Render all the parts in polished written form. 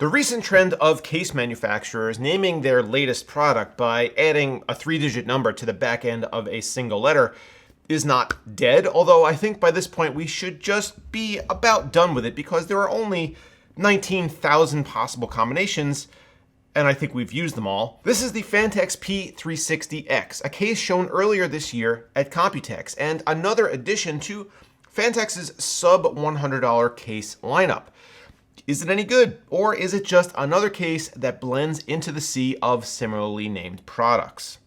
The recent trend of case manufacturers naming their latest product by adding a 3-digit number to the back end of a single letter is not dead, although I think by this point we should just be about done with it because there are only 19,000 possible combinations, and I think we've used them all. This is the Phanteks P360X, a case shown earlier this year at Computex, and another addition to Phanteks' sub $100 case lineup. Is it any good, or is it just another case that blends into the sea of similarly named products?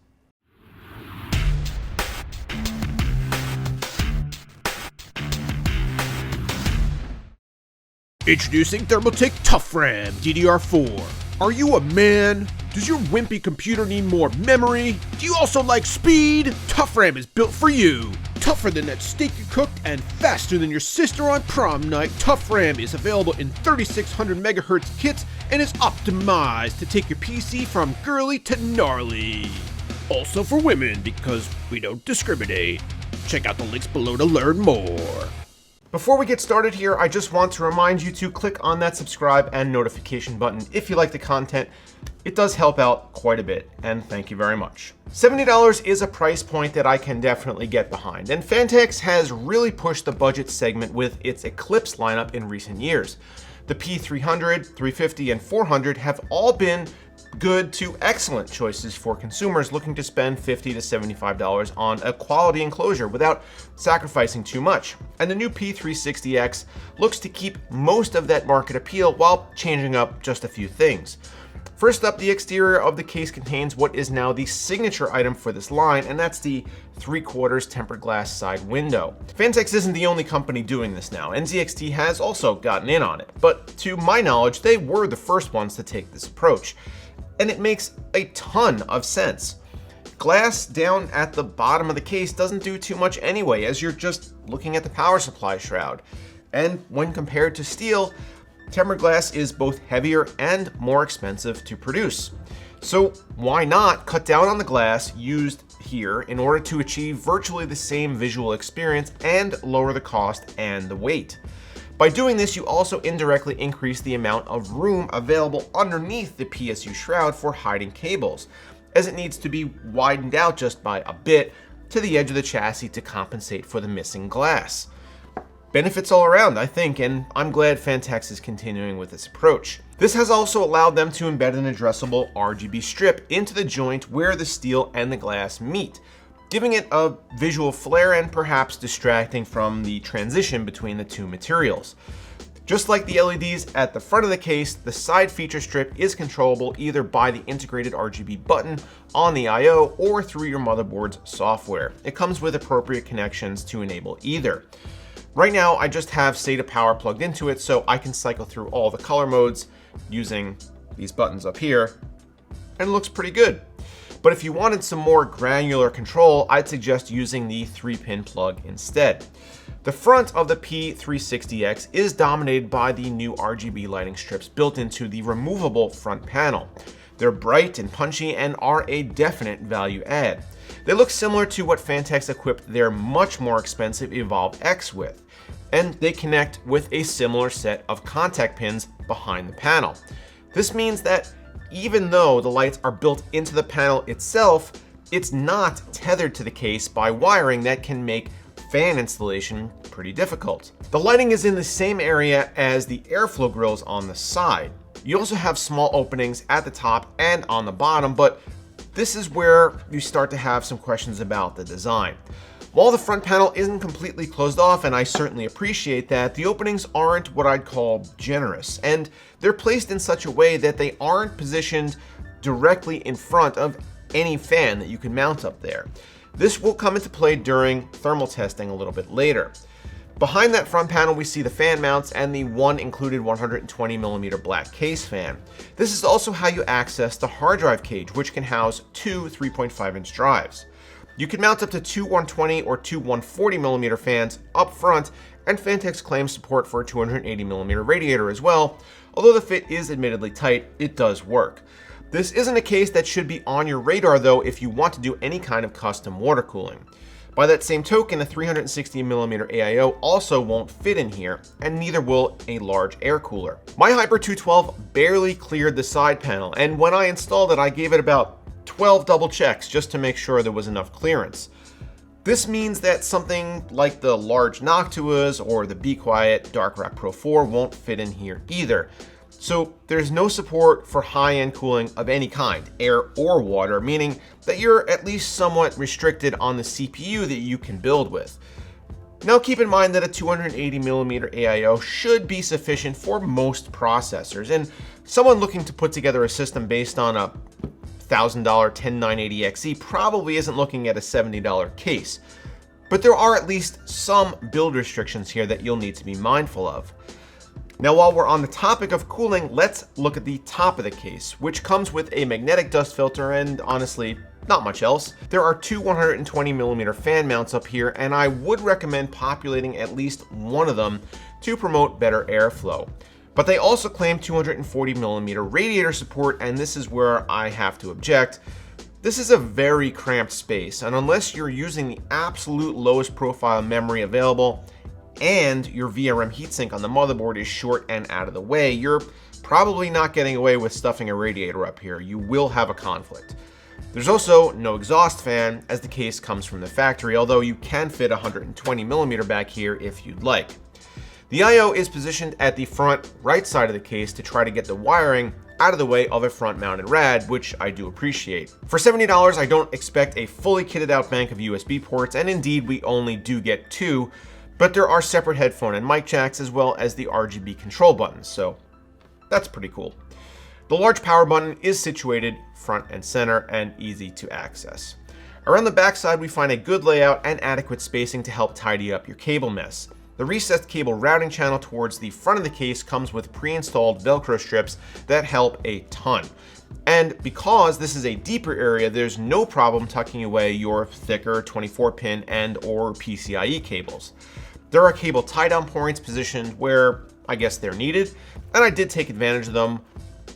Introducing Thermaltake Tough RAM DDR4. Are you a man? Does your wimpy computer need more memory? Do you also like speed? Tough RAM is built for you. Tougher than that steak you cooked and faster than your sister on prom night, Tough RAM is available in 3600 MHz kits and is optimized to take your PC from girly to gnarly. Also for women, because we don't discriminate. Check out the links below to learn more. Before we get started here, I just want to remind you to click on that subscribe and notification button if you like the content. It does help out quite a bit, and thank you very much. $70 is a price point that I can definitely get behind, and Phanteks has really pushed the budget segment with its Eclipse lineup in recent years. The P300, 350, and 400 have all been good to excellent choices for consumers looking to spend $50 to $75 on a quality enclosure without sacrificing too much. And the new P360X looks to keep most of that market appeal while changing up just a few things. First up, the exterior of the case contains what is now the signature item for this line, and that's the 3/4 tempered glass side window. Phanteks isn't the only company doing this now. NZXT has also gotten in on it, but to my knowledge, they were the first ones to take this approach. And it makes a ton of sense. Glass down at the bottom of the case doesn't do too much anyway, as you're just looking at the power supply shroud. And when compared to steel, tempered glass is both heavier and more expensive to produce. So why not cut down on the glass used here in order to achieve virtually the same visual experience and lower the cost and the weight? By doing this, you also indirectly increase the amount of room available underneath the PSU shroud for hiding cables, as it needs to be widened out just by a bit to the edge of the chassis to compensate for the missing glass. Benefits all around, I think, and I'm glad Phanteks is continuing with this approach. This has also allowed them to embed an addressable RGB strip into the joint where the steel and the glass meet, giving it a visual flair and perhaps distracting from the transition between the two materials. Just like the LEDs at the front of the case, the side feature strip is controllable either by the integrated RGB button on the I/O or through your motherboard's software. It comes with appropriate connections to enable either. Right now, I just have SATA power plugged into it, so I can cycle through all the color modes using these buttons up here, and it looks pretty good. But if you wanted some more granular control, I'd suggest using the 3-pin plug instead. The front of the P360X is dominated by the new RGB lighting strips built into the removable front panel. They're bright and punchy and are a definite value add. They look similar to what Phanteks equipped their much more expensive Evolve X with, and they connect with a similar set of contact pins behind the panel. This means that even though the lights are built into the panel itself, it's not tethered to the case by wiring that can make fan installation pretty difficult. The lighting is in the same area as the airflow grills on the side. You also have small openings at the top and on the bottom, but this is where you start to have some questions about the design. While the front panel isn't completely closed off, and I certainly appreciate that, the openings aren't what I'd call generous, and they're placed in such a way that they aren't positioned directly in front of any fan that you can mount up there. This will come into play during thermal testing a little bit later. Behind that front panel, we see the fan mounts and the one included 120mm black case fan. This is also how you access the hard drive cage, which can house two 3.5-inch drives. You can mount up to two 120 or two 140mm fans up front, and Phanteks claims support for a 280mm radiator as well. Although the fit is admittedly tight, it does work. This isn't a case that should be on your radar though if you want to do any kind of custom water cooling. By that same token, a 360mm AIO also won't fit in here, and neither will a large air cooler. My Hyper 212 barely cleared the side panel, and when I installed it, I gave it about 12 double checks just to make sure there was enough clearance. This means that something like the large Noctuas or the Be Quiet Dark Rack Pro 4 won't fit in here either. So there's no support for high-end cooling of any kind, air or water, meaning that you're at least somewhat restricted on the CPU that you can build with. Now keep in mind that a 280mm AIO should be sufficient for most processors, and someone looking to put together a system based on a $1,000 10980XE probably isn't looking at a $70 case. But there are at least some build restrictions here that you'll need to be mindful of. Now, while we're on the topic of cooling, let's look at the top of the case, which comes with a magnetic dust filter and, honestly, not much else. There are two 120mm fan mounts up here, and I would recommend populating at least one of them to promote better airflow. But they also claim 240mm radiator support, and this is where I have to object. This is a very cramped space, and unless you're using the absolute lowest profile memory available, and your VRM heatsink on the motherboard is short and out of the way, you're probably not getting away with stuffing a radiator up here. You will have a conflict. There's also no exhaust fan, as the case comes from the factory, although you can fit 120mm back here if you'd like. The I/O is positioned at the front right side of the case to try to get the wiring out of the way of a front-mounted rad, which I do appreciate. For $70, I don't expect a fully kitted out bank of USB ports, and indeed we only do get two, but there are separate headphone and mic jacks as well as the RGB control buttons, so that's pretty cool. The large power button is situated front and center and easy to access. Around the back side, we find a good layout and adequate spacing to help tidy up your cable mess. The recessed cable routing channel towards the front of the case comes with pre-installed Velcro strips that help a ton. And because this is a deeper area, there's no problem tucking away your thicker 24-pin and or PCIe cables. There are cable tie-down points positioned where I guess they're needed, and I did take advantage of them,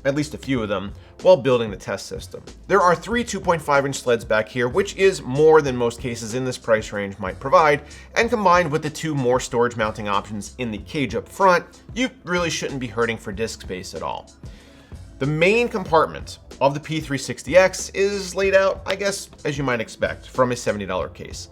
at least a few of them, while building the test system. There are three 2.5-inch sleds back here, which is more than most cases in this price range might provide, and combined with the two more storage mounting options in the cage up front, you really shouldn't be hurting for disk space at all. The main compartment of the P360X is laid out, I guess, as you might expect from a $70 case.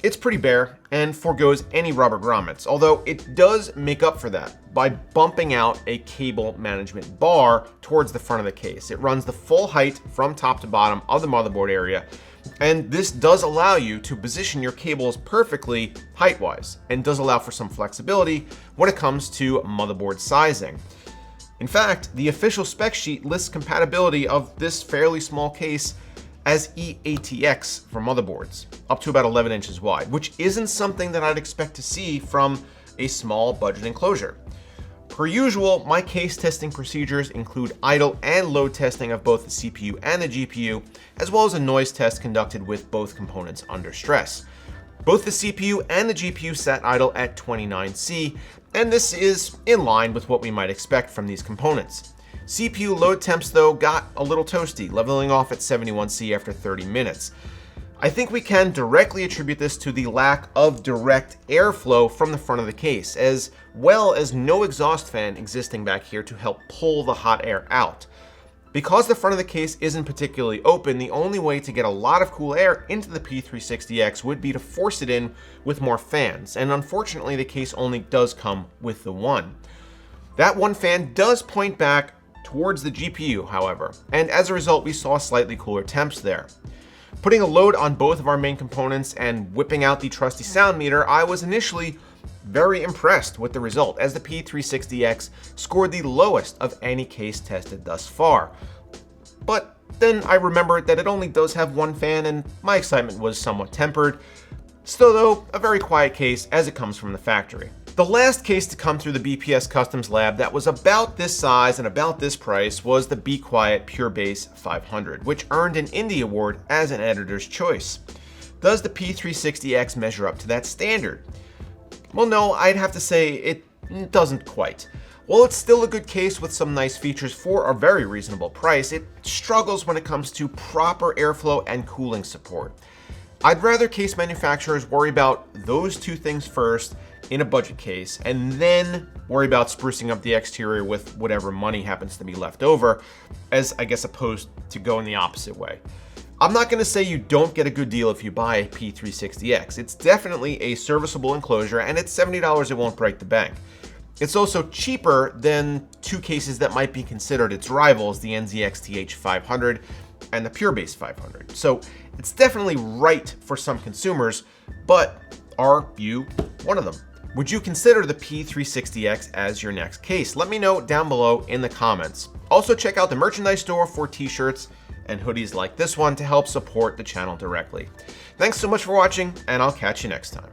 It's pretty bare and forgoes any rubber grommets, although it does make up for that by bumping out a cable management bar towards the front of the case. It runs the full height from top to bottom of the motherboard area, and this does allow you to position your cables perfectly height-wise, and does allow for some flexibility when it comes to motherboard sizing. In fact, the official spec sheet lists compatibility of this fairly small case as E-ATX for motherboards, up to about 11 inches wide, which isn't something that I'd expect to see from a small budget enclosure. Per usual, my case testing procedures include idle and load testing of both the CPU and the GPU, as well as a noise test conducted with both components under stress. Both the CPU and the GPU sat idle at 29C, and this is in line with what we might expect from these components. CPU load temps, though, got a little toasty, leveling off at 71C after 30 minutes. I think we can directly attribute this to the lack of direct airflow from the front of the case, as well as no exhaust fan existing back here to help pull the hot air out. Because the front of the case isn't particularly open, the only way to get a lot of cool air into the P360X would be to force it in with more fans, and unfortunately the case only does come with the one. That one fan does point back towards the GPU, however, and as a result we saw slightly cooler temps there. Putting a load on both of our main components and whipping out the trusty sound meter, I was initially very impressed with the result, as the P360X scored the lowest of any case tested thus far. But then I remembered that it only does have one fan, and my excitement was somewhat tempered. Still though, a very quiet case as it comes from the factory. The last case to come through the BPS Customs lab that was about this size and about this price was the Be Quiet Pure Base 500, which earned an Indie Award as an editor's choice. Does the P360X measure up to that standard? Well, no, I'd have to say it doesn't quite. While it's still a good case with some nice features for a very reasonable price, it struggles when it comes to proper airflow and cooling support. I'd rather case manufacturers worry about those two things first in a budget case, and then worry about sprucing up the exterior with whatever money happens to be left over, as I guess opposed to going the opposite way. I'm not going to say you don't get a good deal if you buy a P360X. It's definitely a serviceable enclosure, and at $70 it won't break the bank. It's also cheaper than two cases that might be considered its rivals, the NZXT 500 and the PureBase 500. So it's definitely right for some consumers, but are you one of them? Would you consider the P360X as your next case? Let me know down below in the comments. Also check out the merchandise store for t-shirts and hoodies like this one to help support the channel directly. Thanks so much for watching, and I'll catch you next time.